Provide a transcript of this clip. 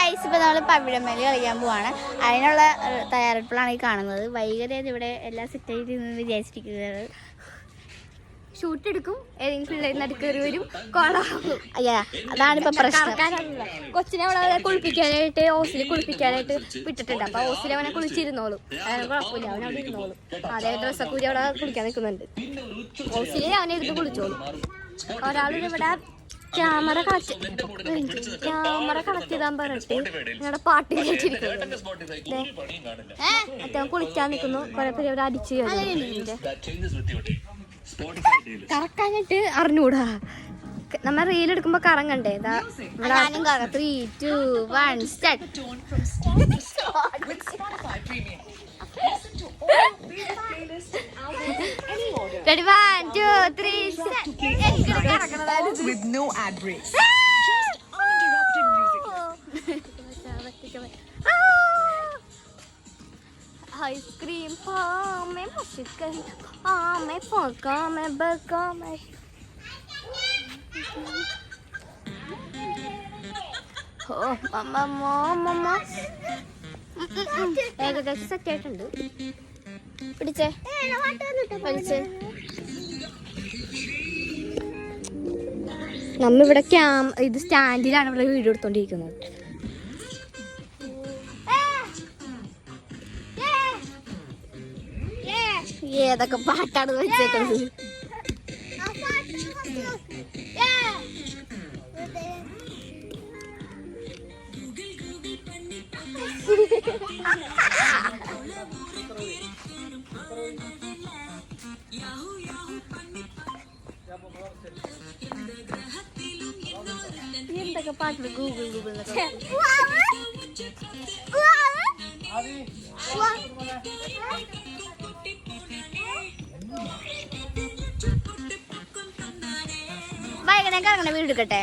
Guys, ഇപ്പോൾ നമ്മൾ പവിഴമേല് കളിക്കാൻ പോവാണ്. അതിനുള്ള തയ്യാറെടുപ്പിലാണ് ഈ കാണുന്നത്. വൈകുന്നേരം ഇവിടെ എല്ലാം സെറ്റായിട്ട് വിചാരിച്ചിരിക്കുന്നത്. ഷൂട്ട് എടുക്കും, ഏതെങ്കിലും പിള്ളേർ നടുക്കേറി വരും, കൊളാകും. അതാണിപ്പോൾ പ്രശ്നം. കൊച്ചിനെ അവിടെ കുളിപ്പിക്കാനായിട്ട് ഹോസ്റ്റലിൽ കുളിപ്പിക്കാനായിട്ട് വിട്ടിട്ടുണ്ട്. അപ്പൊ ഹോസ്റ്റലിൽ അവനെ കുളിച്ചിരുന്നോളും, അതിന് കുഴപ്പമില്ല, അവൻ അവിടെ ഇരുന്നോളും. അതേ ഡ്രസ്സൊക്കെ കൂടി അവിടെ കുളിക്കാൻ നിൽക്കുന്നുണ്ട്. ഹോസ്റ്റലിൽ അവനെ എടുത്ത് കുളിച്ചോളും. ഒരാളിവിടെ ക്യാമറ കണക്ട് ചെയ്താൻ പറഞ്ഞിട്ട് ഞങ്ങളുടെ പാട്ട് കേട്ടിരിക്കുന്നുണ്ട്. അത്യാവശ്യം കുളിക്കാൻ നിൽക്കുന്നു. കുറെ പേര് ഇവിടെ അടിച്ചു കറക്കാനായിട്ട് അറിഞ്ഞൂടാ. നമ്മ റീൽ എടുക്കുമ്പോ കറങ്ങണ്ടേ? 3, 2, 1 start. Ready, 1, 2, 3 with no ad breaks. Just uninterrupted music. Ice cream में मुश्किल में फोका में बका में हो मम्मा मम्मा ഏകദേശം സെറ്റ് ആയിട്ടുണ്ട്. പിടിച്ചേ വലിച്ചേ. നമ്മിവിടെ ഇത് സ്റ്റാൻഡിലാണ് ഇവിടെ വീഡിയോ എടുത്തോണ്ടിരിക്കുന്നത്. ഏതൊക്കെ പാട്ടാണ് വെച്ചേക്കുന്നത്? എന്തൊക്കെ പാട്ട് ഗൂഗിൾ വൈകുന്നേരം കറങ്ങണ വീട് എടുക്കട്ടെ.